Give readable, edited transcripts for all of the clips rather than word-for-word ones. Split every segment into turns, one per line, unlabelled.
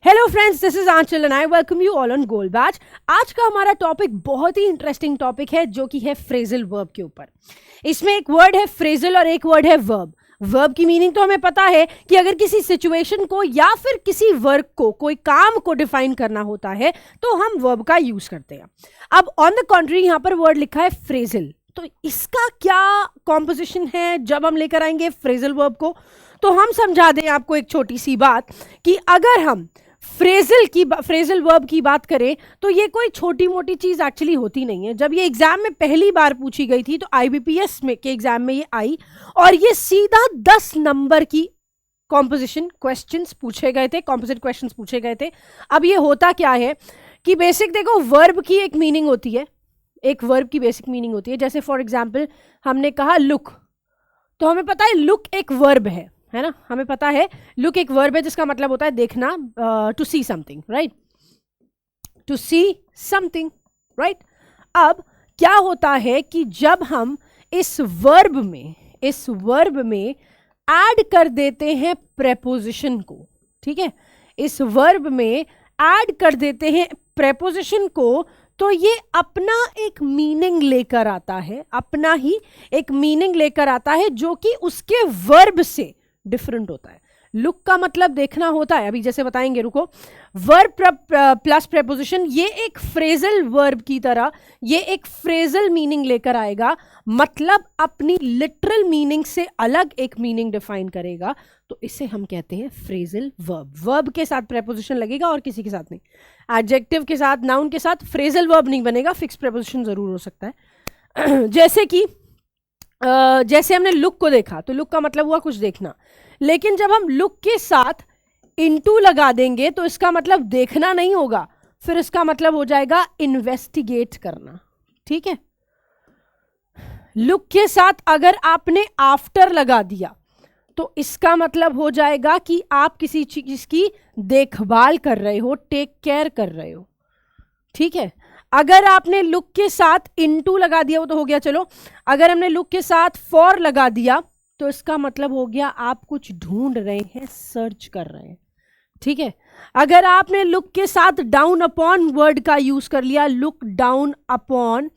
Hello friends, this is Aanchal and I welcome you all on goal batch. आज का हमारा topic बहुत ही interesting topic है जो कि है फ्रेजल वर्ब के ऊपर। इसमें एक वर्ड है फ्रेजल और एक वर्ड है वर्ब। वर्ब की मीनिंग तो हमें पता है कि अगर किसी सिचुएशन को या फिर किसी वर्क को, कोई काम को डिफाइन करना होता है तो हम वर्ब का यूज करते हैं। अब ऑन द कॉन्ट्री यहाँ पर वर्ड लिखा है फ्रेजल, तो इसका क्या कॉम्पोजिशन है जब हम लेकर आएंगे फ्रेजल वर्ब को। तो हम समझा दें आपको एक छोटी सी बात कि अगर हम फ्रेजल वर्ब की बात करें तो ये कोई छोटी मोटी चीज एक्चुअली होती नहीं है। जब ये एग्जाम में पहली बार पूछी गई थी तो आईबीपीएस में के एग्जाम में ये आई और ये सीधा 10 नंबर की कॉम्पोजिशन क्वेश्चंस पूछे गए थे, कॉम्पोजिट क्वेश्चंस पूछे गए थे। अब ये होता क्या है कि बेसिक देखो, वर्ब की एक मीनिंग होती है, एक वर्ब की बेसिक मीनिंग होती है। जैसे फॉर एग्जाम्पल हमने कहा लुक, तो हमें पता है लुक एक वर्ब है ना, हमें पता है लुक एक वर्ब है जिसका मतलब होता है देखना, to see something, right, to see something, right. अब क्या होता है कि जब हम इस वर्ब में ऐड कर देते हैं प्रेपोजिशन को, ठीक है, इस वर्ब में ऐड कर देते हैं प्रेपोजिशन को, तो ये अपना एक मीनिंग लेकर आता है, अपना ही एक मीनिंग लेकर आता है जो कि उसके वर्ब से डिफरेंट होता है। लुक का मतलब देखना होता है, अभी जैसे बताएंगे, रुको। वर्ब प्लस प्रेपोजिशन, ये एक फ्रेजल वर्ब की तरह ये एक फ्रेजल मीनिंग लेकर आएगा, मतलब अपनी लिटरल मीनिंग से अलग एक मीनिंग डिफाइन करेगा। तो इसे हम कहते हैं फ्रेजल वर्ब। वर्ब के साथ प्रेपोजिशन लगेगा और किसी के साथ नहीं। एडजेक्टिव के साथ, नाउन के साथ फ्रेजल वर्ब नहीं बनेगा, फिक्स प्रेपोजिशन जरूर हो सकता है। जैसे हमने लुक को देखा तो लुक का मतलब हुआ कुछ देखना, लेकिन जब हम लुक के साथ इनटू लगा देंगे तो इसका मतलब देखना नहीं होगा, फिर इसका मतलब हो जाएगा इन्वेस्टिगेट करना, ठीक है। लुक के साथ अगर आपने आफ्टर लगा दिया तो इसका मतलब हो जाएगा कि आप किसी चीज की देखभाल कर रहे हो, टेक केयर कर रहे हो, ठीक है। अगर आपने लुक के साथ इनटू लगा दिया वो तो हो गया, चलो। अगर हमने लुक के साथ फॉर लगा दिया तो इसका मतलब हो गया आप कुछ ढूंढ रहे हैं, सर्च कर रहे हैं, ठीक है। अगर आपने लुक के साथ डाउन अपॉन वर्ड का यूज कर लिया, लुक डाउन अपॉन,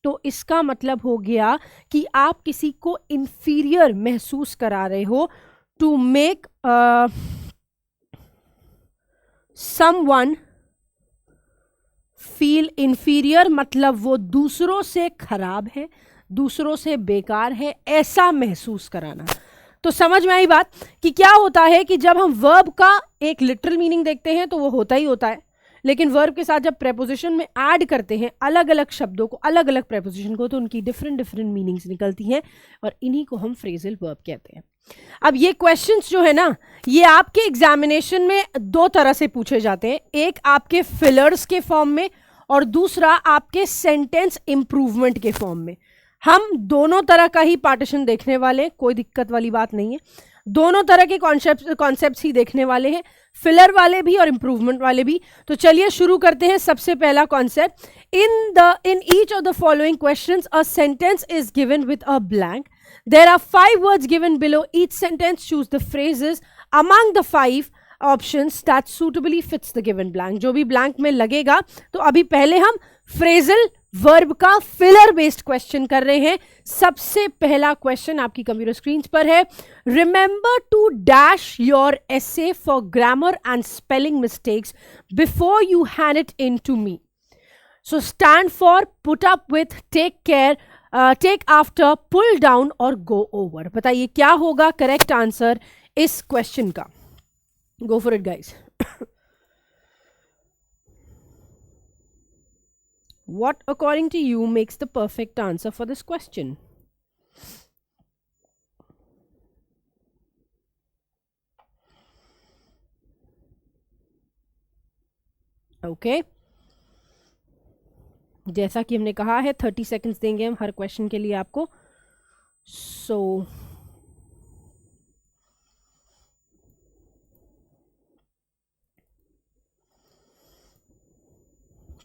तो इसका मतलब हो गया कि आप किसी को इंफीरियर महसूस करा रहे हो। To make someone feel inferior, मतलब वो दूसरों से खराब है, दूसरों से बेकार है, ऐसा महसूस कराना। तो समझ में आई बात कि क्या होता है कि जब हम वर्ब का एक लिटरल मीनिंग देखते हैं तो वो होता ही होता है, लेकिन वर्ब के साथ जब प्रेपोजिशन में ऐड करते हैं अलग अलग शब्दों को, अलग अलग प्रेपोजिशन को, तो उनकी डिफरेंट डिफरेंट मीनिंग्स निकलती हैं और इन्हीं को हम फ्रेजल वर्ब कहते हैं। अब ये क्वेश्चंस जो है ना, ये आपके एग्जामिनेशन में दो तरह से पूछे जाते हैं, एक आपके फिलर्स के फॉर्म में और दूसरा आपके सेंटेंस इंप्रूवमेंट के फॉर्म में। हम दोनों तरह का ही पार्टीशन देखने वाले, कोई दिक्कत वाली बात नहीं है, दोनों तरह के कॉन्सेप्ट्स ही देखने वाले हैं, फिलर वाले भी और इंप्रूवमेंट वाले भी। तो चलिए शुरू करते हैं। सबसे पहला concept, in each of the following questions a sentence is given with a blank. There are 5 words given below each sentence. Choose the phrases among the 5 options that suitably fits the given blank. जो भी blank में लगेगा, तो अभी पहले हम phrasal verb का filler based question कर रहे हैं। सबसे पहला question आपकी कंप्यूटर स्क्रीन पर है। Remember to dash your essay for grammar and spelling mistakes before you hand it in to me. So stand for, put up with, take care, take after, pull down और go over. बताइए क्या होगा correct answer इस question का। Go for it guys. What according to you makes the perfect answer for this question? Okay, जैसा कि हमने कहा है 30 सेकेंड्स देंगे हम हर क्वेश्चन के लिए आपको। सो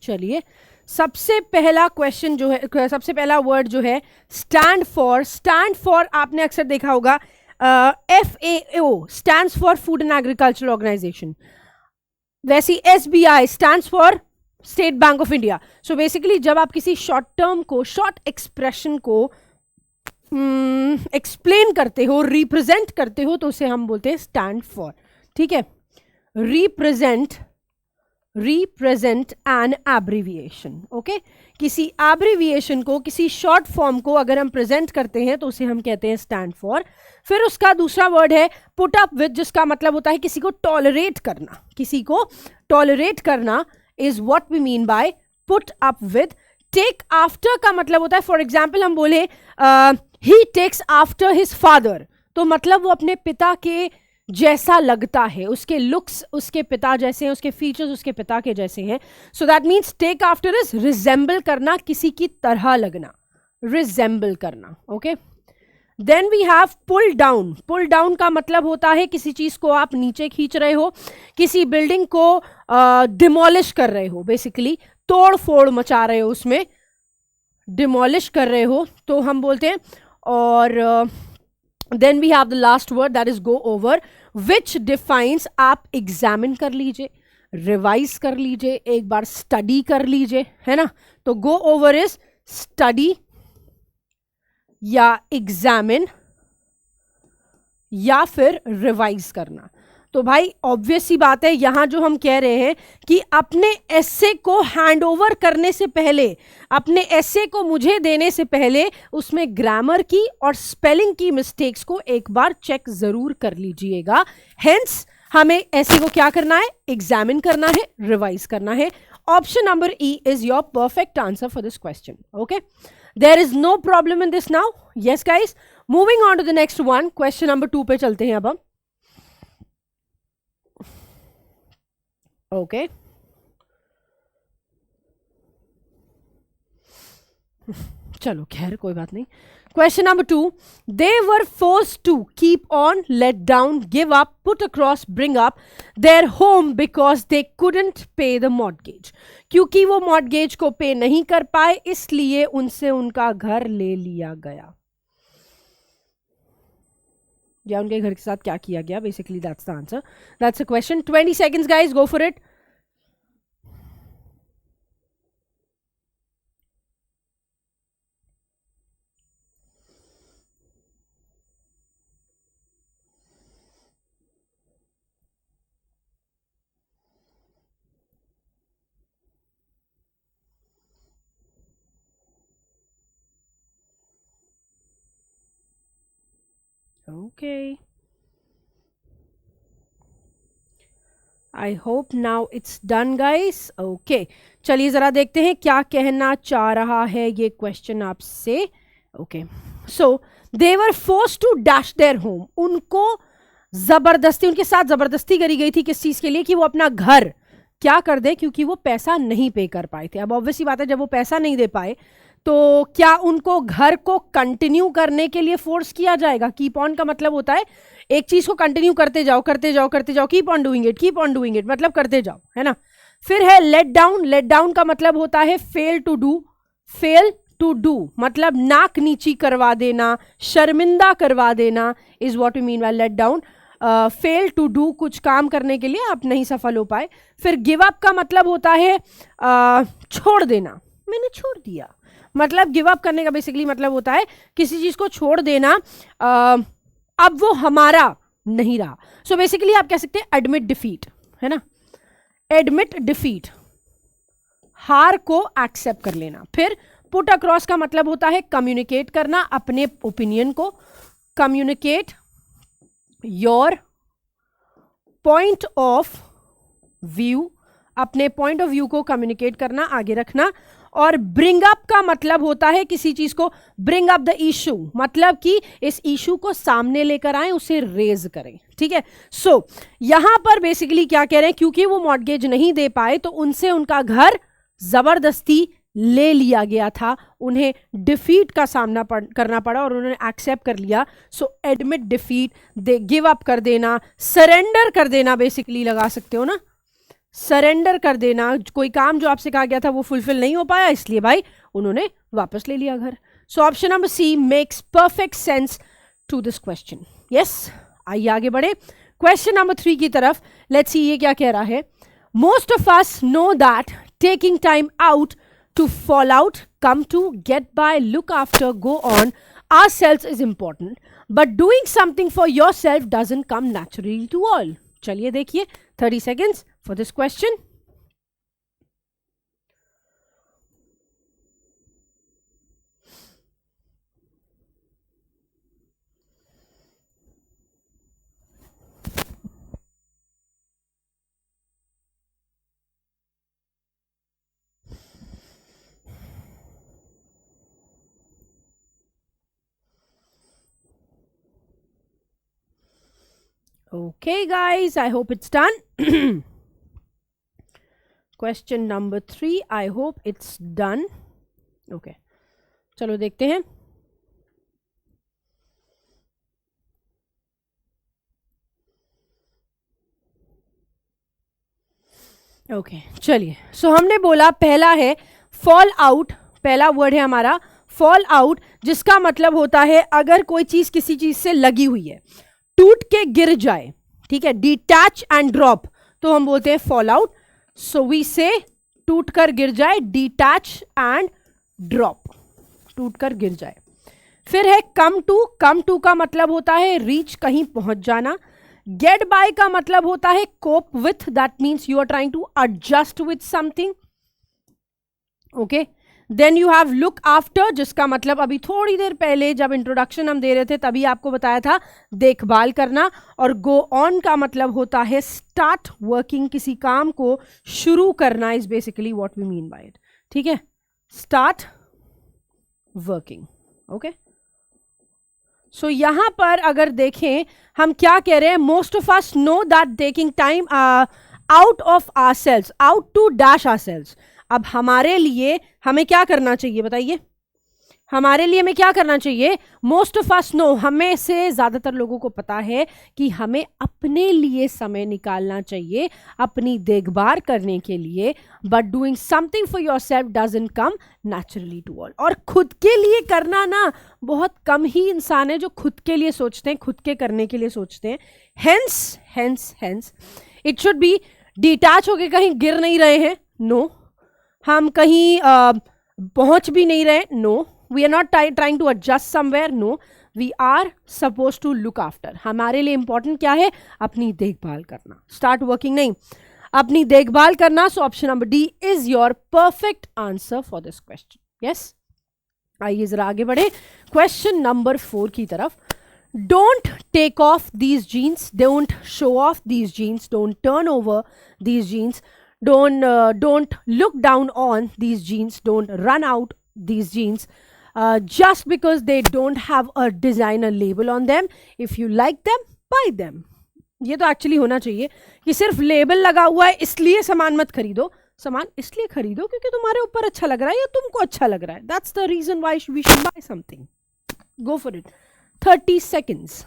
चलिए, सबसे पहला क्वेश्चन जो है, सबसे पहला वर्ड जो है स्टैंड फॉर। स्टैंड फॉर आपने अक्सर देखा होगा, FAO stands for food and agriculture organization. वैसी SBI stands for State Bank of India. So basically जब आप किसी शॉर्ट टर्म को, शॉर्ट एक्सप्रेशन को एक्सप्लेन करते हो, रिप्रेजेंट करते हो, तो उसे हम बोलते हैं स्टैंड फॉर. ठीक है, रिप्रेजेंट एन एब्रीविएशन. ओके, किसी एब्रीविएशन को, किसी शॉर्ट फॉर्म को अगर हम प्रेजेंट करते हैं तो उसे हम कहते हैं स्टैंड फॉर. फिर उसका दूसरा वर्ड है पुट अप विद, जिसका मतलब होता है किसी को टॉलरेट करना. किसी को टॉलरेट करना is what we mean by put up with. Take after का मतलब होता है, फॉर एग्जाम्पल हम बोले he takes after his father, तो मतलब वो अपने पिता के जैसा लगता है, उसके लुक्स उसके पिता जैसे हैं, उसके फीचर्स उसके पिता के जैसे हैं. So that means take after is resemble करना, किसी की तरह लगना, रिजेंबल करना. Okay, then we have pull down. Pull down का मतलब होता है किसी चीज को आप नीचे खींच रहे हो, किसी बिल्डिंग को डिमोलिश कर रहे हो, बेसिकली तोड़ फोड़ मचा रहे हो, उसमें डिमोलिश कर रहे हो, तो हम बोलते हैं. और then we have the last word that is go over, which defines. आप एग्जामिन कर लीजिए, रिवाइज कर लीजिए, एक बार स्टडी कर लीजिए, है ना. तो गो ओवर इज स्टडी या एग्जामिन या फिर रिवाइज करना. तो भाई ऑब्वियस सी बात है, यहां जो हम कह रहे हैं कि अपने एसे को हैंड ओवर करने से पहले, अपने एसे को मुझे देने से पहले, उसमें ग्रामर की और स्पेलिंग की मिस्टेक्स को एक बार चेक जरूर कर लीजिएगा. हेंस हमें एसे को क्या करना है, एग्जामिन करना है, रिवाइज करना है. Option number E is your perfect answer for this question. Okay, there is no problem in this now. Yes guys, moving on to the next one. Question number 2 पे चलते हैं अब हम. ओके, चलो खैर कोई बात नहीं. Question number 2, they were forced to keep on, let down, give up, put across, bring up their home because they couldn't pay the mortgage. क्योंकि वो मॉर्गेज को पे नहीं कर पाए, इसलिए उनसे उनका घर ले लिया गया, या उनके घर के साथ क्या किया गया. Basically that's the answer, that's a question. 20 seconds guys, go for it. Okay. I hope now it's done guys. Okay. चलिए जरा देखते हैं क्या कहना चाह रहा है ये क्वेश्चन आपसे. Okay. So they were forced to dash their home. उनको जबरदस्ती, उनके साथ जबरदस्ती करी गई थी किस चीज के लिए, कि वो अपना घर क्या कर दे, क्योंकि वो पैसा नहीं पे कर पाए थे. अब ऑब्वियसली बात है, जब वो पैसा नहीं दे पाए तो क्या उनको घर को कंटिन्यू करने के लिए फोर्स किया जाएगा. कीप ऑन का मतलब होता है एक चीज को कंटिन्यू करते जाओ, करते जाओ, करते जाओ, keep on doing it, keep on doing it, मतलब करते जाओ, है ना. फिर है लेट डाउन. लेट डाउन का मतलब होता है fail to do. Fail to do मतलब नाक नीची करवा देना, शर्मिंदा करवा देना, is what we mean by let down. Fail to do, कुछ काम करने के लिए आप नहीं सफल हो पाए. फिर गिव अप का मतलब होता है छोड़ देना, मैंने छोड़ दिया, मतलब गिव अप करने का बेसिकली मतलब होता है किसी चीज को छोड़ देना, अब वो हमारा नहीं रहा. सो बेसिकली आप कह सकते हैं एडमिट डिफीट, है ना. एडमिट डिफीट, हार को एक्सेप्ट कर लेना. फिर पुट अक्रॉस का मतलब होता है कम्युनिकेट करना अपने ओपिनियन को, communicate your point of view, अपने पॉइंट ऑफ व्यू को कम्युनिकेट करना, आगे रखना. और ब्रिंग अप का मतलब होता है किसी चीज को ब्रिंग अप द इशू, मतलब कि इस इशू को सामने लेकर आए, उसे रेज करें. ठीक है. सो यहां पर बेसिकली क्या कह रहे हैं, क्योंकि वो मॉर्गेज नहीं दे पाए तो उनसे उनका घर जबरदस्ती ले लिया गया था, उन्हें डिफीट का सामना करना पड़ा और उन्होंने एक्सेप्ट कर लिया. So admit defeat, they give up कर देना, सरेंडर कर देना, बेसिकली लगा सकते हो ना, सरेंडर कर देना. कोई काम जो आपसे कहा गया था वो फुलफिल नहीं हो पाया, इसलिए भाई उन्होंने वापस ले लिया घर. So option number C makes perfect sense to this question. Yes, आइए आगे बढ़े क्वेश्चन नंबर 3 की तरफ. लेट्स सी ये क्या कह रहा है. Most of us know that taking time out to fall out, come to, get by, look after, go on ourselves is important, but doing something for yourself doesn't come naturally to all. चलिए देखिए 30 seconds for this question. Okay, guys, I hope it's done. Question number 3, I hope it's done. Okay, चलो देखते हैं. Okay चलिए. सो हमने बोला पहला है फॉल आउट. पहला वर्ड है हमारा फॉल आउट, जिसका मतलब होता है अगर कोई चीज किसी चीज से लगी हुई है, टूट के गिर जाए. ठीक है, डिटैच एंड ड्रॉप, तो हम बोलते हैं फॉल आउट. सो वी से टूट कर गिर जाए, डिटैच एंड ड्रॉप, टूट कर गिर जाए. फिर है कम टू. कम टू का मतलब होता है रीच, कहीं पहुंच जाना. गेट बाय का मतलब होता है cope with, that means you are trying to adjust with something. Okay, then you have look after, जिसका मतलब अभी थोड़ी देर पहले जब इंट्रोडक्शन हम दे रहे थे तभी आपको बताया था, देखभाल करना. और गो ऑन का मतलब होता है स्टार्ट वर्किंग, किसी काम को शुरू करना is basically what we mean by it. ठीक है, स्टार्ट वर्किंग. ओके, सो यहां पर अगर देखें हम क्या कह रहे हैं, most of us know that taking time out of our selves, out to dash our selves. अब हमारे लिए हमें क्या करना चाहिए बताइए, हमारे लिए हमें क्या करना चाहिए. मोस्ट ऑफ अस नो, हमें से ज्यादातर लोगों को पता है कि हमें अपने लिए समय निकालना चाहिए, अपनी देखभाल करने के लिए. But doing something for your self doesn't come naturally to all. और खुद के लिए करना ना, बहुत कम ही इंसान है जो खुद के लिए सोचते हैं, खुद के करने के लिए सोचते हैं. Hence hence hence it should be detach होके कहीं गिर नहीं रहे हैं. नो, हम कहीं पहुंच भी नहीं रहे. No, we are not trying to adjust somewhere. No, we are suppose to look after. हमारे लिए इंपॉर्टेंट क्या है, अपनी देखभाल करना. स्टार्ट वर्किंग नहीं, अपनी देखभाल करना. So option number D is your perfect answer for this question. Yes, आइए जरा आगे बढ़े क्वेश्चन नंबर 4 की तरफ. Don't take off these jeans, don't show off these jeans, don't turn over these jeans, don't look down on these jeans, don't run out these jeans just because they don't have a designer label on them. If you like them, buy them. ये तो actually होना चाहिए कि सिर्फ label लगा हुआ है इसलिए सामान मत खरीदो. सामान इसलिए खरीदो क्योंकि तुम्हारे ऊपर अच्छा लग रहा है या तुमको अच्छा लग रहा है. That's the reason why we should buy something. Go for it. 30 seconds.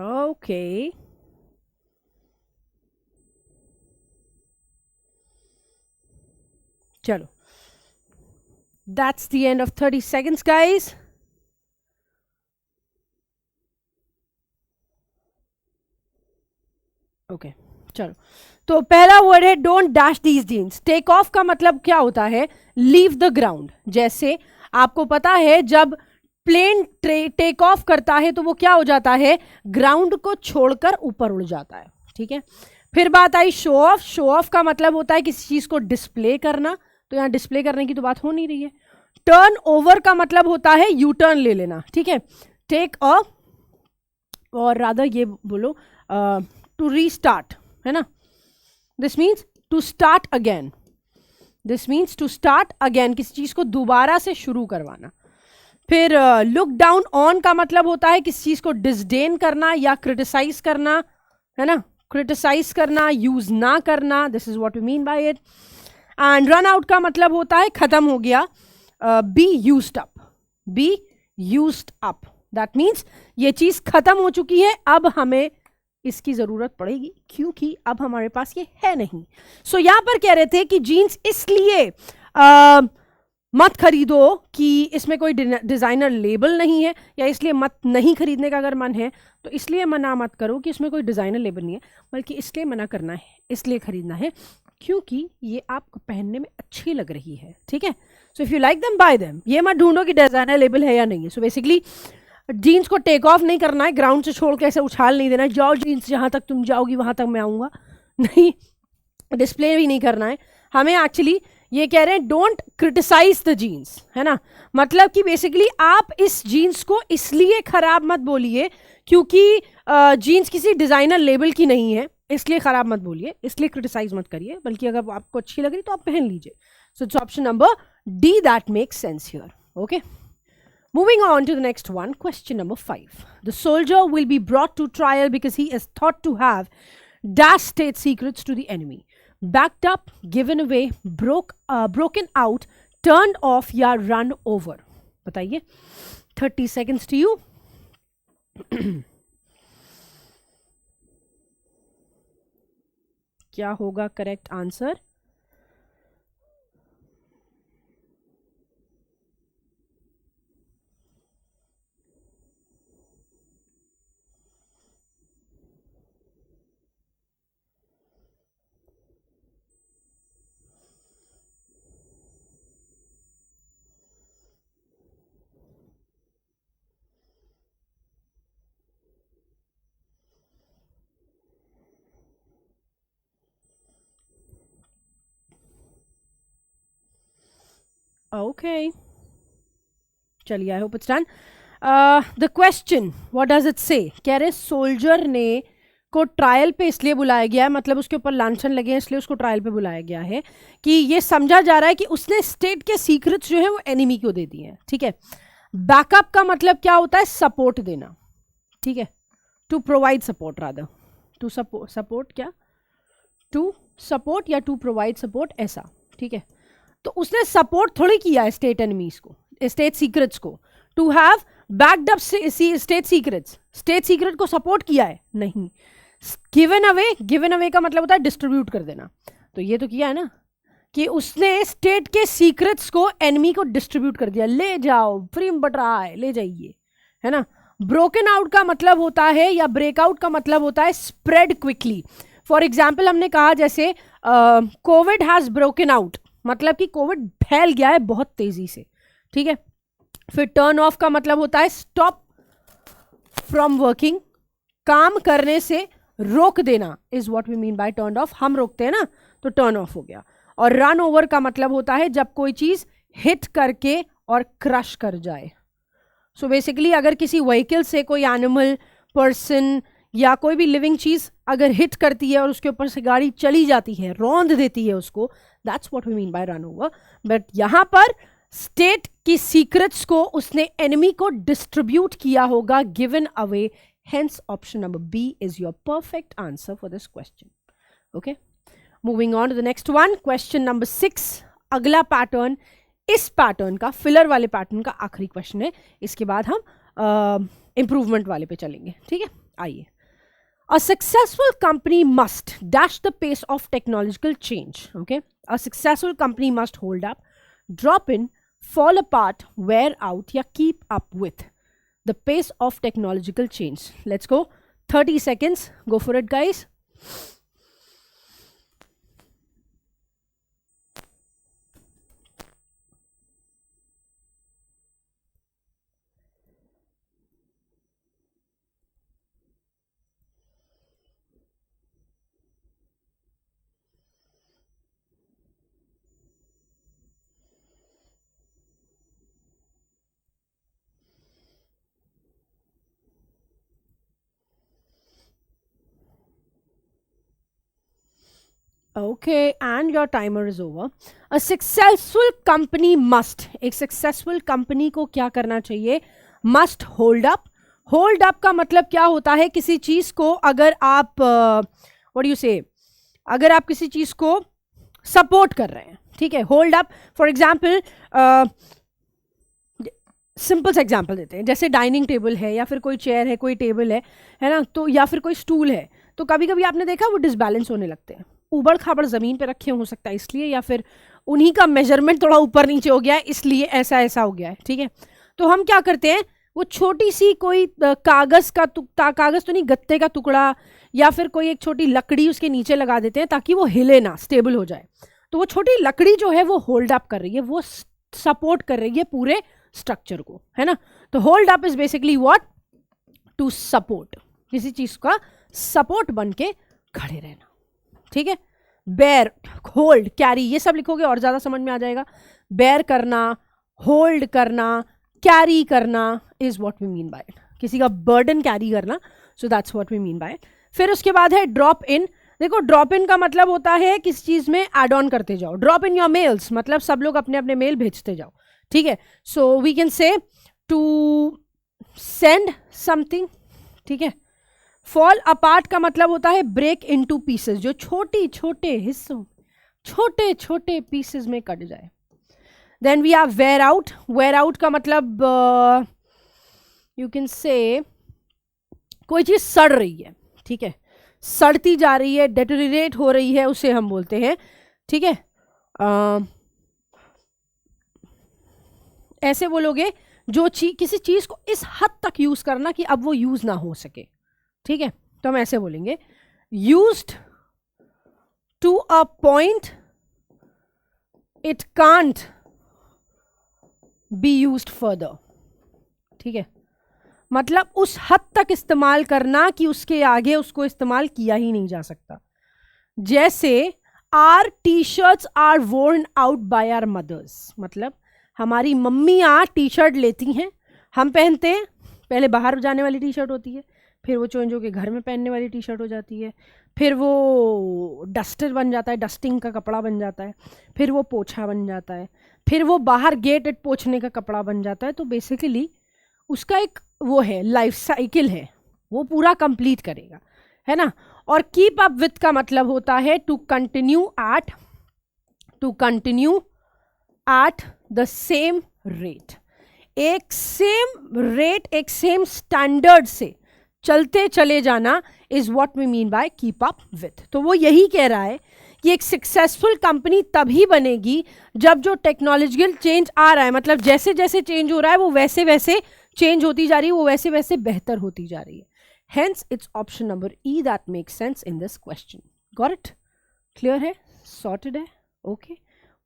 Okay. Chalo. That's the end of 30 seconds, guys. Okay. चलो, तो पहला वर्ड है don't dash these jeans. Take off का मतलब क्या होता है, लीव द ग्राउंड. जैसे आपको पता है जब प्लेन टेक ऑफ करता है तो वो क्या हो जाता है, ग्राउंड को छोड़कर ऊपर उड़ जाता है. ठीक है, फिर बात I show off. Show off का मतलब होता है किसी चीज को डिस्प्ले करना, तो यहाँ डिस्प्ले करने की तो बात हो नहीं रही है. टर्न ओवर का मतलब होता है यू टर्न ले लेना. ठीक है, टेक अ, और रादर ये बोलो टू रीस्टार्ट, है ना. This means to start again. This means to start again, किसी चीज को दोबारा से शुरू करवाना. फिर लुक डाउन ऑन का मतलब होता है किसी चीज को डिसडेन करना या क्रिटिसाइज करना, है ना, क्रिटिसाइज करना, यूज ना करना, this is what we mean by it. And run out का मतलब होता है खत्म हो गया, be used up, be used up, that means ये चीज खत्म हो चुकी है, अब हमें इसकी जरूरत पड़ेगी क्योंकि अब हमारे पास ये है नहीं। सो यहां पर कह रहे थे कि जीन्स इसलिए मत खरीदो कि इसमें कोई डिजाइनर लेबल नहीं है, या इसलिए मत नहीं खरीदने का अगर मन है तो इसलिए मना मत करो कि इसमें कोई डिजाइनर लेबल नहीं है, बल्कि इसलिए मना करना है, इसलिए खरीदना है क्योंकि ये आपको पहनने में अच्छी लग रही है, ठीक है। So if you like them by them, ये मत ढूंढो कि डिजाइनर लेबल है या नहीं है। सो बेसिकली जीन्स को टेक ऑफ नहीं करना है, ग्राउंड से छोड़ के ऐसे उछाल नहीं देना है, जाओ जीन्स जहां तक तुम जाओगी वहां तक मैं आऊंगा, नहीं, डिस्प्ले भी नहीं करना है हमें। एक्चुअली ये कह रहे हैं डोंट क्रिटिसाइज द जीन्स, है ना, मतलब कि बेसिकली आप इस जीन्स को इसलिए खराब मत बोलिए क्योंकि जीन्स किसी डिजाइनर लेबल की नहीं है, इसलिए खराब मत बोलिए, इसलिए क्रिटिसाइज मत करिए, बल्कि अगर आपको अच्छी लग रही तो आप पहन लीजिए। सो it's option number D that makes sense here. Okay, moving on to the next one, question number 5. The soldier will be brought to trial because he is thought to have dashed state secrets to the enemy. Backed up, given away, broken out, turned off या run over. बताइए, 30 seconds to you. क्या होगा correct answer? Okay. चलिए, I hope it's done. The question, what does it से? कह रहे soldier ने को ट्रायल पे इसलिए बुलाया गया है, मतलब उसके ऊपर लांछन लगे हैं इसलिए उसको ट्रायल पे बुलाया गया है कि ये समझा जा रहा है कि उसने स्टेट के सीक्रेट्स जो है वो एनिमी को दे दिए हैं, ठीक है। बैकअप का मतलब क्या होता है? सपोर्ट देना, ठीक है, to provide support, rather to support, क्या टू सपोर्ट या टू प्रोवाइड सपोर्ट, ऐसा, ठीक है। तो उसने सपोर्ट थोड़ी किया है स्टेट एनिमीज को, स्टेट सीक्रेट्स को। To have backed up state secrets, state secret को सपोर्ट किया है? नहीं। गिवन अवे, गिवन अवे का मतलब होता है डिस्ट्रीब्यूट कर देना, तो ये तो किया है ना कि उसने स्टेट के सीक्रेट्स को एनिमी को डिस्ट्रीब्यूट कर दिया, ले जाओ, फ्री में बट रहा है, ले जाइए, है ना। ब्रोकन आउट का मतलब होता है या ब्रेकआउट का मतलब होता है स्प्रेड क्विकली। फॉर एग्जाम्पल हमने कहा जैसे कोविड हैज ब्रोकन आउट, मतलब कि कोविड फैल गया है बहुत तेजी से, ठीक है। फिर टर्न ऑफ का मतलब होता है स्टॉप फ्रॉम वर्किंग, काम करने से रोक देना, is what we mean by turn off, हम रोकते हैं ना तो टर्न ऑफ हो गया। और रन ओवर का मतलब होता है जब कोई चीज हिट करके और क्रश कर जाए। सो बेसिकली अगर किसी व्हीकल से कोई एनिमल, पर्सन या कोई भी लिविंग चीज अगर हिट करती है और उसके ऊपर से गाड़ी चली जाती है, रौंद देती है उसको, that's what we mean by run over. But यहां पर स्टेट की सीक्रेट्स को उसने एनिमी को डिस्ट्रीब्यूट किया होगा, given away, hence option number B is your perfect answer for this question. Okay, moving on to the next one, question number 6। अगला pattern, इस पैटर्न का, फिलर वाले पैटर्न का आखिरी क्वेश्चन है, इसके बाद हम इंप्रूवमेंट वाले पे चलेंगे, ठीक है। आइए, a successful company must dash the pace of technological change. Okay, a successful company must hold up, drop in, fall apart, wear out, या keep up with the pace of technological change. Let's go. 30 seconds. Go for it, guys. Okay, and your timer is over. A successful company must, एक successful company को क्या करना चाहिए? Must hold up. Hold up का मतलब क्या होता है? किसी चीज को अगर आप व्हाट यू से, अगर आप किसी चीज को सपोर्ट कर रहे हैं, ठीक है, hold up. For example, simple सा एग्जाम्पल देते हैं, जैसे डाइनिंग टेबल है या फिर कोई चेयर है, कोई टेबल है ना, तो या फिर कोई स्टूल है, तो कभी कभी आपने देखा वो डिसबैलेंस होने लगते हैं, ऊबड़ खाबड़ ज़मीन पे रखे हो सकता है इसलिए, या फिर उन्हीं का मेजरमेंट थोड़ा ऊपर नीचे हो गया है इसलिए ऐसा ऐसा हो गया है, ठीक है. तो हम क्या करते हैं, वो छोटी सी कोई कागज़ का टुकड़ा, कागज़ तो नहीं, गत्ते का टुकड़ा, या फिर कोई एक छोटी लकड़ी उसके नीचे लगा देते हैं ताकि वो हिले ना, स्टेबल हो जाए. तो वो छोटी लकड़ी जो है वो होल्ड अप कर रही है, वो सपोर्ट कर रही है पूरे स्ट्रक्चर को, है ना. तो hold up is basically what? To support, किसी चीज का सपोर्ट बन के खड़े रहना, ठीक है. बेयर, होल्ड, कैरी, ये सब लिखोगे और ज्यादा समझ में आ जाएगा. बेयर करना, होल्ड करना, कैरी करना is what we mean by it, किसी का बर्डन कैरी करना. So that's what we mean by it. फिर उसके बाद है ड्रॉप इन. देखो, ड्रॉप इन का मतलब होता है किसी चीज में एड ऑन करते जाओ. ड्रॉप इन योर मेल्स, मतलब सब लोग अपने अपने मेल भेजते जाओ, ठीक है. So we can say to send something, ठीक है. फॉल अपार्ट का मतलब होता है ब्रेक इनटू पीसेस, जो छोटे छोटे हिस्सों, छोटे छोटे पीसेस में कट जाए. Then we have wear out. Wear out का मतलब यू कैन से कोई चीज सड़ रही है, ठीक है, सड़ती जा रही है, डेटोरिएट हो रही है, उसे हम बोलते हैं, ठीक है. ऐसे बोलोगे जो किसी चीज को इस हद तक यूज करना कि अब वो यूज ना हो सके, ठीक है. तो हम ऐसे बोलेंगे, used to a point it can't be used further, ठीक है. मतलब उस हद तक इस्तेमाल करना कि उसके आगे उसको इस्तेमाल किया ही नहीं जा सकता. जैसे our T shirts are worn out by our mothers, मतलब हमारी मम्मियाँ टी शर्ट लेती हैं, हम पहनते हैं. पहले बाहर जाने वाली टी शर्ट होती है, फिर वो चेंज होकर घर में पहनने वाली टी शर्ट हो जाती है, फिर वो डस्टर बन जाता है, डस्टिंग का कपड़ा बन जाता है, फिर वो पोछा बन जाता है, फिर वो बाहर गेट एट पोछने का कपड़ा बन जाता है. तो बेसिकली उसका एक वो है, लाइफ साइकिल है, वो पूरा कंप्लीट करेगा, है ना. और कीप अप विथ का मतलब होता है to continue at, to continue at the same rate, एक सेम रेट, एक सेम स्टैंडर्ड से चलते चले जाना is what we mean by keep up with. तो वो यही कह रहा है कि एक सक्सेसफुल कंपनी तभी बनेगी जब जो टेक्नोलॉजिकल चेंज आ रहा है, मतलब जैसे जैसे चेंज हो रहा है वो वैसे वैसे चेंज होती जा रही है, वो वैसे वैसे बेहतर होती जा रही है. Hence it's option number E that makes sense in this question. Got it? Clear है? सॉर्टेड है? Okay,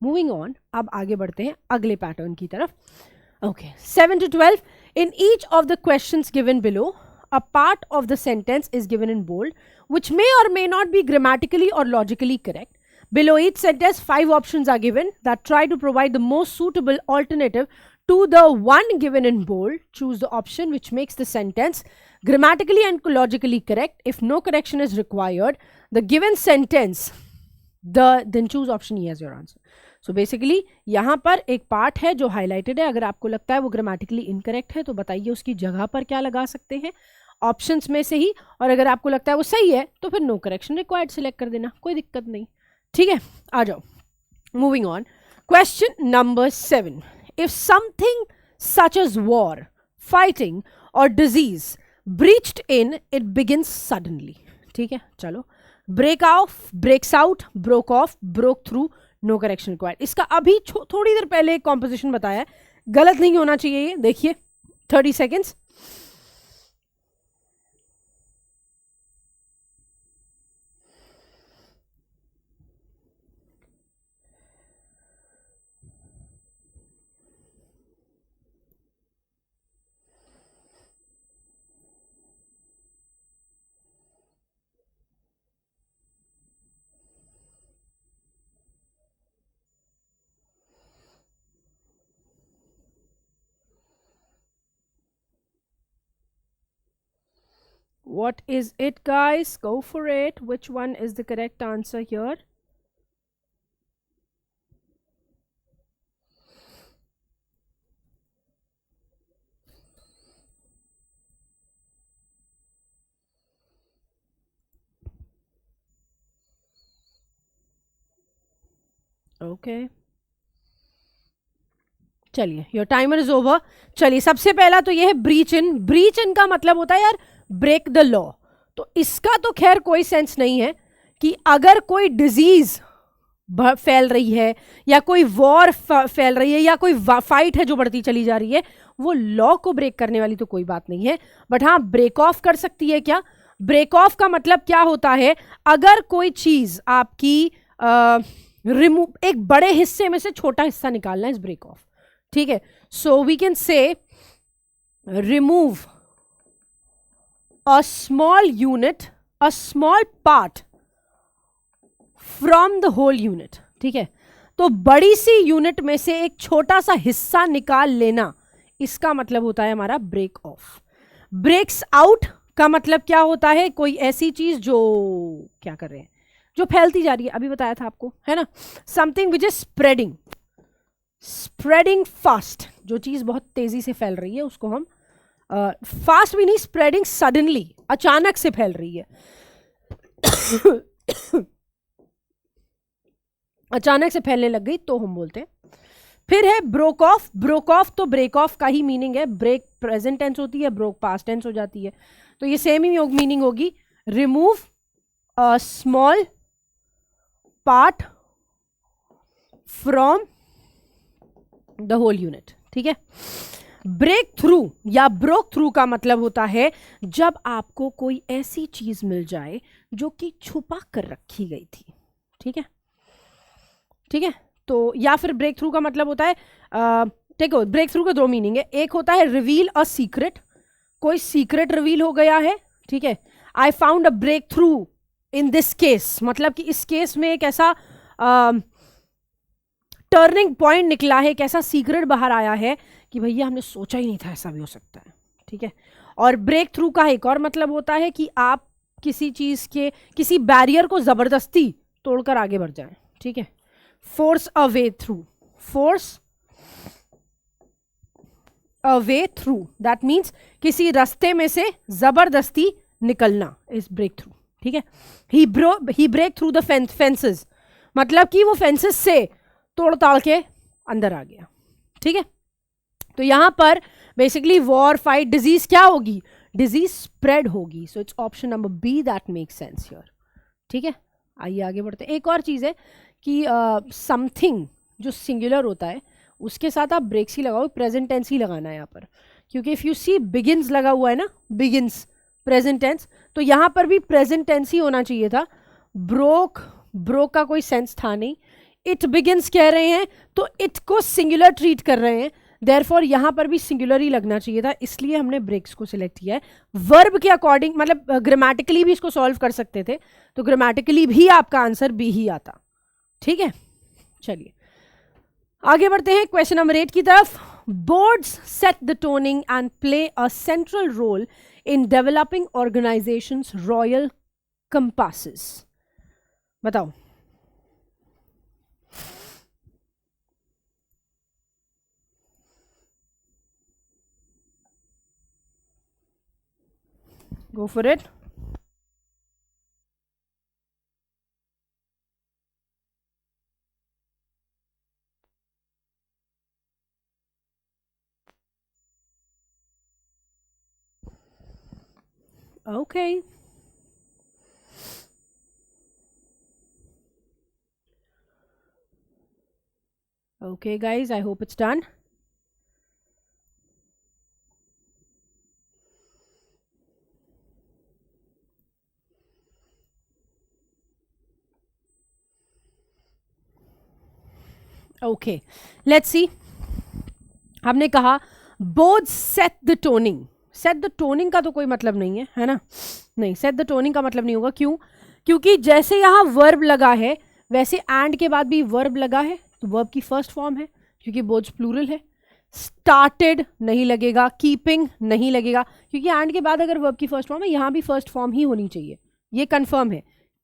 moving on. अब आगे बढ़ते हैं अगले पैटर्न की तरफ. Okay, 7 to 12. In each of the questions given below, a part of the sentence is given in bold, which may or may not be grammatically or logically correct. Below each sentence, 5 options are given that try to provide the most suitable alternative to the one given in bold. Choose the option which makes the sentence grammatically and logically correct. If no correction is required, the given sentence, then choose option E as your answer. So basically यहाँ पर एक part है जो highlighted है. अगर आपको लगता है वो ग्रामेटिकली इनकरेक्ट है तो बताइए उसकी जगह पर क्या लगा सकते हैं ऑप्शंस में से ही, और अगर आपको लगता है वो सही है तो फिर नो करेक्शन रिक्वायर्ड सिलेक्ट कर देना, कोई दिक्कत नहीं, ठीक है. आ जाओ, moving on. Question number 7. If something such as war, fighting और disease breached in, it begins suddenly, ठीक है. चलो, break off, breaks out, broke off, broke through, no correction required. इसका अभी थोड़ी देर पहले एक कॉम्पोजिशन बताया है, गलत नहीं होना चाहिए ये. देखिए 30 seconds. What is it, guys? Go for it. Which one is the correct answer here? Okay चलिए, योर टाइमर इज ओवर। चलिए, सबसे पहला तो ये है ब्रीच इन। ब्रीच इन का मतलब होता है यार ब्रेक द लॉ। तो इसका तो खैर कोई सेंस नहीं है कि अगर कोई डिजीज फैल रही है या कोई वॉर फैल रही है या कोई फाइट है जो बढ़ती चली जा रही है, वो लॉ को ब्रेक करने वाली तो कोई बात नहीं है। बट हाँ, ब्रेक ऑफ कर सकती है क्या? ब्रेक ऑफ का मतलब क्या होता है? अगर कोई चीज आपकी रिमूव, एक बड़े हिस्से में से छोटा हिस्सा निकालना इज ब्रेक ऑफ। ठीक है, so we can say remove a small unit, a small part from the whole unit. ठीक है, तो बड़ी सी यूनिट में से एक छोटा सा हिस्सा निकाल लेना, इसका मतलब होता है हमारा ब्रेक ऑफ। ब्रेक्स आउट का मतलब क्या होता है? कोई ऐसी चीज जो क्या कर रहे हैं, जो फैलती जा रही है, अभी बताया था आपको, है ना, something which is spreading, spreading fast, जो चीज बहुत तेजी से फैल रही है उसको हम फास्ट भी नहीं, स्प्रेडिंग सडनली, अचानक से फैल रही है अचानक से फैलने लग गई तो हम बोलते हैं। फिर है ब्रोक ऑफ। ब्रोक ऑफ तो ब्रेक ऑफ का ही मीनिंग है। ब्रेक प्रेजेंट टेंस होती है, ब्रोक पास्ट टेंस हो जाती है, तो ये सेम ही मीनिंग होगी, remove a small part from the whole unit. ठीक है, ब्रेक थ्रू या ब्रोक थ्रू का मतलब होता है जब आपको कोई ऐसी चीज मिल जाए जो कि छुपा कर रखी गई थी। ठीक है, ठीक है, तो या फिर ब्रेक थ्रू का मतलब होता है, देखो ब्रेक थ्रू का दो मीनिंग है। एक होता है रिवील अ सीक्रेट, कोई सीक्रेट रिवील हो गया है। ठीक है, I found a break in this case, मतलब कि इस केस में एक ऐसा टर्निंग पॉइंट निकला है, एक ऐसा सीक्रेट बाहर आया है कि भैया हमने सोचा ही नहीं था ऐसा भी हो सकता है। ठीक है, और ब्रेक थ्रू का एक और मतलब होता है कि आप किसी चीज के, किसी बैरियर को जबरदस्ती तोड़कर आगे बढ़ जाएं। ठीक है, force a way through, force a way through, that means किसी रास्ते में से जबरदस्ती निकलना इज ब्रेक थ्रू। ठीक है, he break the fences, मतलब कि वो फेंसेस से तोड़ ताड़ के अंदर आ गया। ठीक है, तो यहां पर बेसिकली वॉर, फाइट, डिजीज क्या होगी? डिजीज स्प्रेड होगी। So it's option number B that make sense here. ठीक है, आइए आगे बढ़ते हैं। एक और चीज है कि समथिंग जो सिंगुलर होता है उसके साथ आप ब्रेक्स ही लगाओ, प्रेजेंट टेंस ही लगाना है यहाँ पर, क्योंकि इफ यू सी बिगिंस लगा हुआ है ना, बिगिंस प्रेजेंट टेंस, तो यहाँ पर भी प्रेजेंट टेंस ही होना चाहिए था। ब्रोक, ब्रोक का कोई सेंस था नहीं। इट बिगिंस कह रहे हैं तो इट को सिंगुलर ट्रीट कर रहे हैं, देयरफॉर यहाँ पर भी सिंगुलर ही लगना चाहिए था, इसलिए हमने ब्रेक्स को सिलेक्ट किया है। वर्ब के अकॉर्डिंग, मतलब ग्रामेटिकली भी इसको सॉल्व कर सकते थे, तो ग्रामेटिकली भी आपका आंसर बी ही आता। ठीक है, चलिए आगे बढ़ते हैं क्वेश्चन नंबर 8 की तरफ। Boards set the toning and play a central role in developing organisations royal compasses. बताओ। Go for it. Okay. Okay, guys, I hope it's done. Okay, let's see. हमने कहा both set the toning. Set the toning का तो कोई मतलब नहीं है, है ना? नहीं, सेट द टोनिंग का मतलब नहीं होगा। क्यों? क्योंकि जैसे यहाँ वर्ब लगा है वैसे एंड के बाद भी वर्ब लगा है, तो वर्ब की फर्स्ट फॉर्म है, क्योंकि बोथ प्लूरल है। स्टार्टेड नहीं लगेगा, कीपिंग नहीं लगेगा, क्योंकि एंड के बाद अगर वर्ब की फर्स्ट फॉर्म है, यहाँ भी फर्स्ट फॉर्म ही होनी चाहिए, ये कंफर्म है।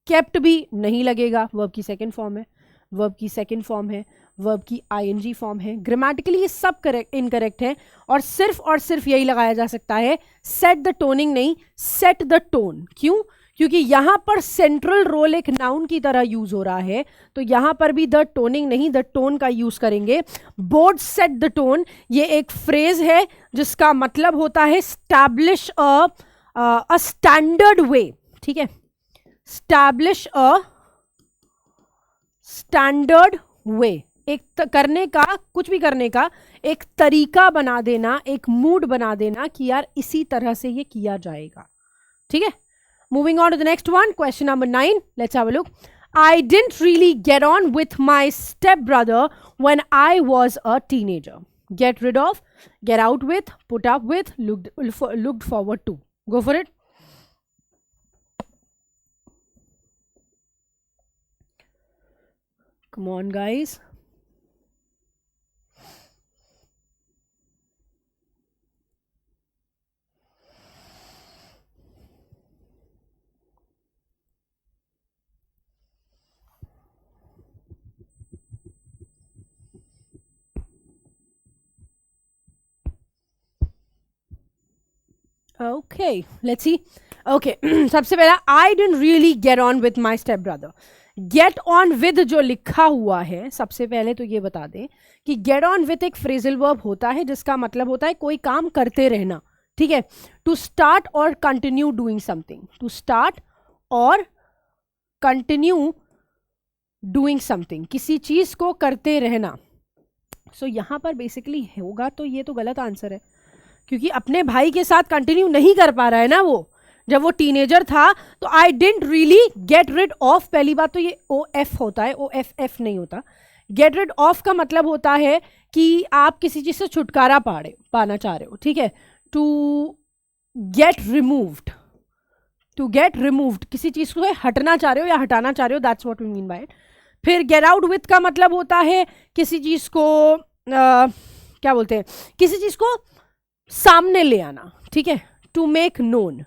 केप्ट भी नहीं लगेगा, वर्ब की सेकेंड फॉर्म है, वर्ब की सेकेंड फॉर्म है, वर्ब की आईएनजी फॉर्म है। ग्रामेटिकली ये सब करेक्ट इनकरेक्ट है, और सिर्फ यही लगाया जा सकता है, सेट द टोनिंग नहीं, सेट द टोन। क्यों? क्योंकि यहां पर सेंट्रल रोल एक नाउन की तरह यूज हो रहा है, तो यहां पर भी द टोनिंग नहीं, द टोन का यूज करेंगे। बोर्ड सेट द टोन, ये एक फ्रेज है जिसका मतलब होता है स्टैब्लिश अ स्टैंडर्ड वे, ठीक है, स्टैब्लिश अ स्टैंडर्ड वे, एक करने का, कुछ भी करने का एक तरीका बना देना, एक मूड बना देना कि यार इसी तरह से ये किया जाएगा, ठीक है। Moving on to the next one, question number 9, let's have a look. I didn't really get on with my stepbrother when I was a teenager. Get rid of, get out with, put up with, looked forward to. Go for it. Come on, guys. Okay, let's see. Okay, सबसे पहला I didn't really get on with my stepbrother. Get on with जो लिखा हुआ है, सबसे पहले तो ये बता दें कि get on with एक फ्रेजल वर्ब होता है जिसका मतलब होता है कोई काम करते रहना, ठीक है। To start or continue doing something, to start or continue doing something, किसी चीज को करते रहना। सो यहां पर बेसिकली होगा तो ये तो गलत आंसर है, क्योंकि अपने भाई के साथ कंटिन्यू नहीं कर पा रहा है ना वो, जब वो टीनेजर था। तो I didn't really get rid of, पहली बात तो ये ओ एफ होता है, ओ एफ एफ नहीं होता। गेट रिड ऑफ का मतलब होता है कि आप किसी चीज से छुटकारा पाना चाह रहे हो, ठीक है। To get removed, to get removed, किसी चीज को हटना चाह रहे हो या हटाना चाह रहे हो, that's what we mean by it. फिर गेट आउट विथ का मतलब होता है किसी चीज को क्या बोलते हैं, किसी चीज को सामने ले आना, ठीक है। To make known,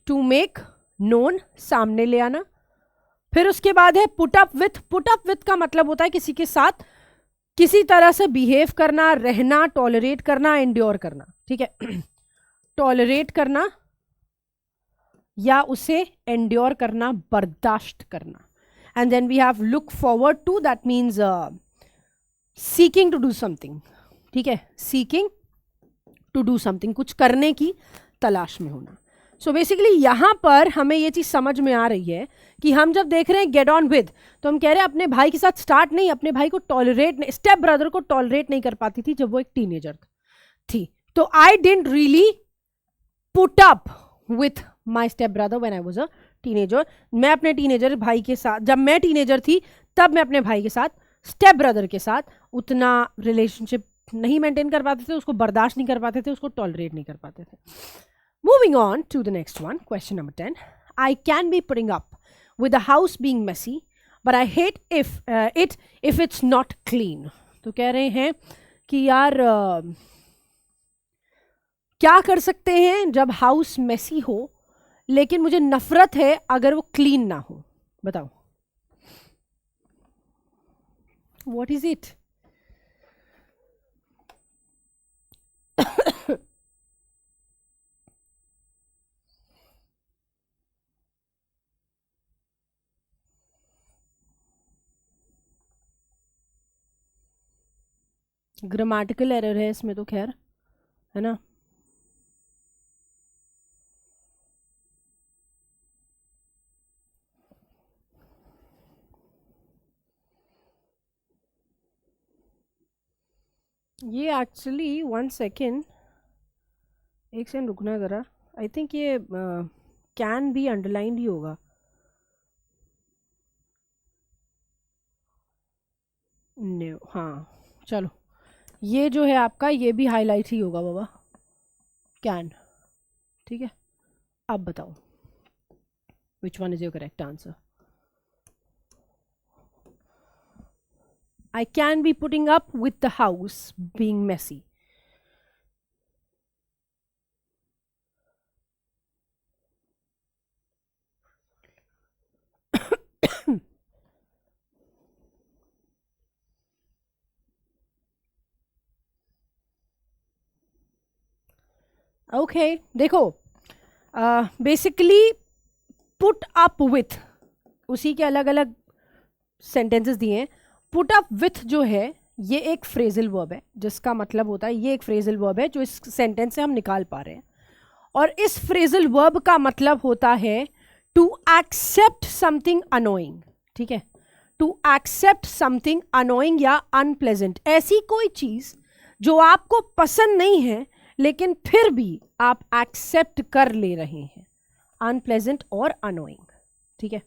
to make known, सामने ले आना। फिर उसके बाद है put up with, put up with का मतलब होता है किसी के साथ किसी तरह से बिहेव करना, रहना, टॉलरेट करना, एंड्योर करना, ठीक है। टॉलरेट करना या उसे एंड्योर करना, बर्दाश्त करना। And then we have look forward to, that means seeking to do something, ठीक है, सीकिंग टू डू समथिंग, कुछ करने की तलाश में होना। सो बेसिकली यहां पर हमें ये चीज समझ में आ रही है कि हम जब देख रहे हैं गेट ऑन विद, तो हम कह रहे हैं अपने भाई के साथ स्टार्ट नहीं, अपने भाई को टॉलरेट नहीं, स्टेप ब्रदर को टॉलरेट नहीं कर पाती थी जब वो एक टीनेजर थी। तो I didn't really put up with my step brother when I was a teenager. मैं अपने टीनेजर भाई के साथ, जब मैं टीनेजर थी तब मैं अपने भाई के साथ, स्टेप ब्रदर के साथ उतना रिलेशनशिप नहीं मेंटेन कर पाते थे, उसको बर्दाश्त नहीं कर पाते थे, उसको टॉलरेट नहीं कर पाते थे। Moving on to the next one, question number 10। I can be putting up with the house being messy but I hate if it's not clean. तो कह रहे हैं कि यार क्या कर सकते हैं जब हाउस मेसी हो, लेकिन मुझे नफरत है अगर वो क्लीन ना हो। बताओ, what is it? Grammatical error है इसमें तो, खैर है ना। ये एक्चुअली 1 सेकेंड, एक सेकंड रुकना ज़रा। आई थिंक ये कैन भी अंडरलाइंड ही होगा। नो, हाँ चलो, ये जो है आपका ये भी हाईलाइट ही होगा बाबा, कैन, ठीक है। अब बताओ which one is your correct answer? I can be putting up with the house being messy. Okay, देखो बेसिकली पुट अप विथ, उसी के अलग अलग सेंटेंसेस दिए हैं. पुट अप विथ जो है ये एक फ्रेजल वर्ब है, जिसका मतलब होता है, ये एक फ्रेजल वर्ब है जो इस सेंटेंस से हम निकाल पा रहे हैं. और इस फ्रेजल वर्ब का मतलब होता है टू एक्सेप्ट समथिंग अनोइंग. ठीक है, टू एक्सेप्ट समथिंग अनोइंग या अनप्लेजेंट. ऐसी कोई चीज जो आपको पसंद नहीं है लेकिन फिर भी आप एक्सेप्ट कर ले रहे हैं. अनप्लेजेंट और अनोइंग. ठीक है,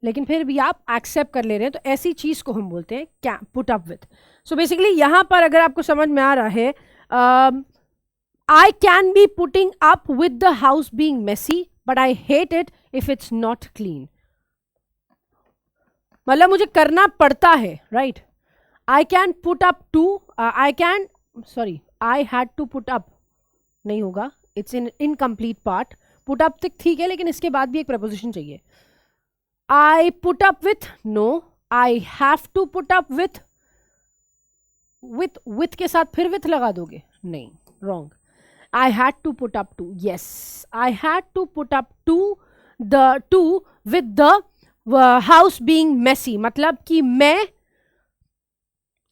लेकिन फिर भी आप एक्सेप्ट कर ले रहे हैं, तो ऐसी चीज को हम बोलते हैं क्या, put up with. So basically यहां पर अगर आपको समझ में आ रहा है, I can be putting up with the house being messy but I hate it if it's not clean. मतलब मुझे करना पड़ता है, right. I can put up to, I had to put up नहीं होगा, it's in incomplete part. Put up तक ठीक है, लेकिन इसके बाद भी एक प्रपोजिशन चाहिए. I put up with, no. I have to put up with के साथ फिर with लगा दोगे, नहीं, wrong. I had to put up to, yes. I had to put up to with the house being messy. मतलब कि मैं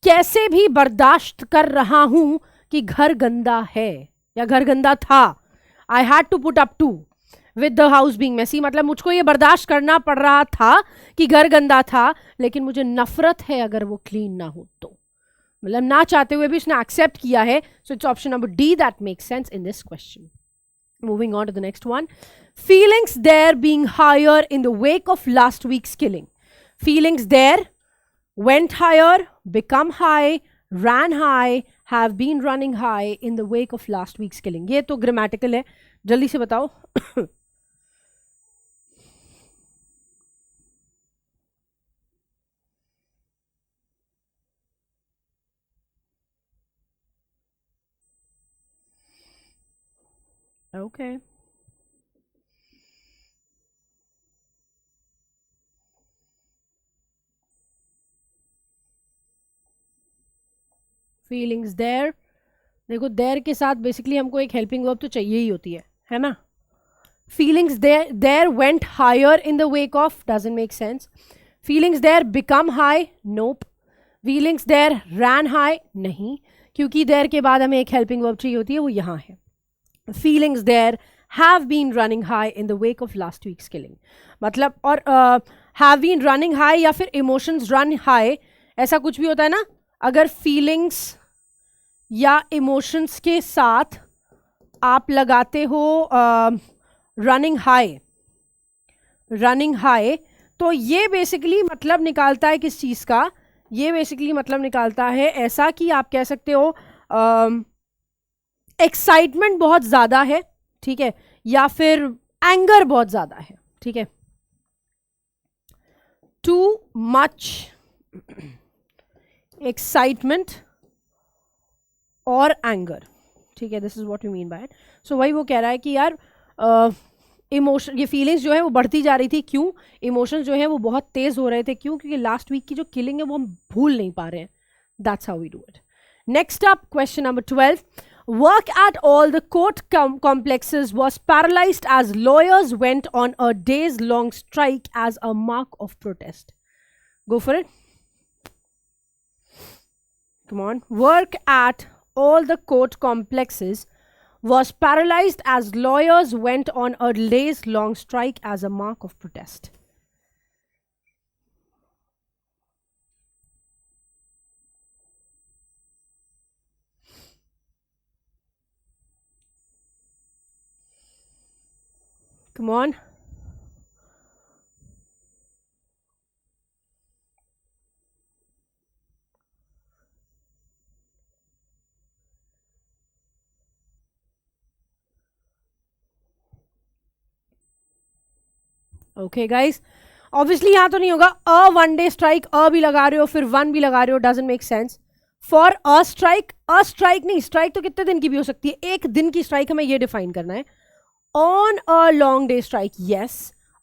कैसे भी बर्दाश्त कर रहा हूं कि घर गंदा है या घर गंदा था. I had to put up to with the house being messy. मतलब मुझको ये बर्दाश्त करना पड़ रहा था कि घर गंदा था, लेकिन मुझे नफरत है अगर वो क्लीन ना हो तो. मतलब ना चाहते हुए भी उसने एक्सेप्ट किया है. So it's option number D that makes sense in this question. Moving on to the next one. Feelings there being higher in the wake of last weeks killing. Feelings there went higher, become high, ran high, have been running high in the wake of last week's killing. ये तो grammatical है, जल्दी से बताओ. Okay. Feelings there, देखो there के साथ basically हमको एक हेल्पिंग वर्ब तो चाहिए ही होती है ना. Feelings there went higher in the wake of, doesn't make sense. Feelings there become high, nope. Feelings there ran high, नहीं, क्योंकि देयर के बाद हमें एक हेल्पिंग वर्ब चाहिए होती है, वो यहाँ है. Feelings there have been running high in the wake of last weeks killing. मतलब, और हैव बीन रनिंग हाई या फिर इमोशंस रन हाई, ऐसा कुछ भी होता है ना. अगर फीलिंग्स या इमोशंस के साथ आप लगाते हो रनिंग हाई, तो ये बेसिकली मतलब निकालता है किस चीज़ का. ये बेसिकली मतलब निकालता है ऐसा कि आप कह सकते हो एक्साइटमेंट बहुत ज़्यादा है, ठीक है, या फिर एंगर बहुत ज़्यादा है. ठीक है, टू मच एक्साइटमेंट और एंगर. ठीक है, this is what you mean by it. So वही वो कह रहा है कि यार इमोशन, ये फीलिंग्स जो है वो बढ़ती जा रही थी. क्यों? इमोशंस जो है वो बहुत तेज हो रहे थे. क्यों? क्योंकि लास्ट वीक की जो किलिंग है वो हम भूल नहीं पा रहे हैं. That's how we do it. Next up, question number 12. Work at all the court complexes was paralyzed as lawyers went on a days-long strike as a mark of protest. Go for it. Come on. Work at all the court complexes was paralyzed as lawyers went on a days-long strike as a mark of protest. Come on. Okay guys, obviously यहाँ तो नहीं होगा. A one day strike, अ भी लगा रहे हो फिर one भी लगा रहे हो, doesn't make sense. For a strike नहीं, स्ट्राइक तो कितने दिन की भी हो सकती है. एक दिन की स्ट्राइक हमें ये डिफाइन करना है. On a long day strike, yes.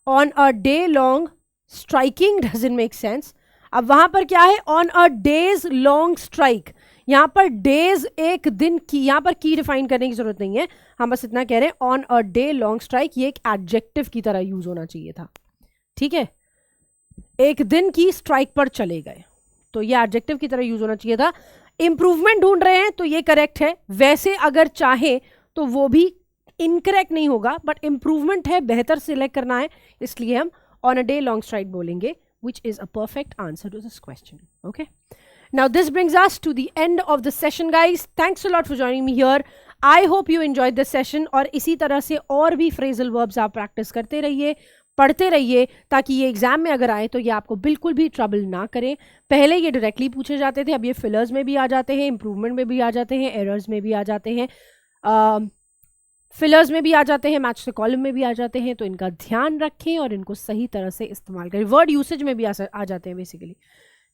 On a day long striking doesn't make sense. अब वहां पर क्या है? On a days long strike, यहाँ पर डेज एक दिन की, यहाँ पर की डिफाइन करने की जरूरत नहीं है, हम बस इतना कह रहे हैं on a day long strike, ये एक एडजेक्टिव की तरह यूज होना चाहिए था, ठीक है। एक दिन की स्ट्राइक पर चले गए, तो ये एडजेक्टिव की तरह यूज होना चाहिए था। इंप्रूवमेंट ढूंढ रहे हैं तो ये करेक्ट है, वैसे अगर चाहे तो वो भी इनकरेक्ट नहीं होगा, बट इंप्रूवमेंट है, बेहतर सिलेक्ट करना है, इसलिए हम on a day long strike बोलेंगे, which is a perfect answer to this question. Okay, now this brings us to the end of the session, guys. Thanks a lot for joining me here. I hope you enjoyed this session, और इसी तरह से और भी phrasal verbs आप practice करते रहिए, पढ़ते रहिए, ताकि ये एग्जाम में अगर आए तो ये आपको बिल्कुल भी ट्रबल ना करें। पहले ये डायरेक्टली पूछे जाते थे, अब ये फिलर्स में भी आ जाते हैं, इंप्रूवमेंट में भी आ जाते हैं, एरर्स में भी आ जाते हैं, फिलर्स में भी आ जाते हैं, मैच द कॉलम में भी आ जाते हैं। तो इनका ध्यान रखें और इनको सही तरह से इस्तेमाल करें, वर्ड यूसेज में भी आ जाते हैं बेसिकली,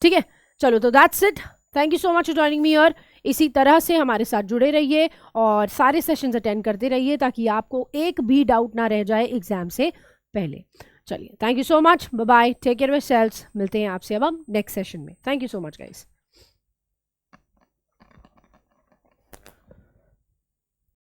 ठीक है। चलो, तो that's it, thank you so much for joining me here. इसी तरह से हमारे साथ जुड़े रहिए और सारे सेशंस अटेंड करते रहिए, ताकि आपको एक भी डाउट ना रह जाए एग्जाम से पहले। चलिए, thank you so much, bye bye, take care of yourselves, मिलते हैं आपसे अब हम नेक्स्ट सेशन में। Thank you so much guys.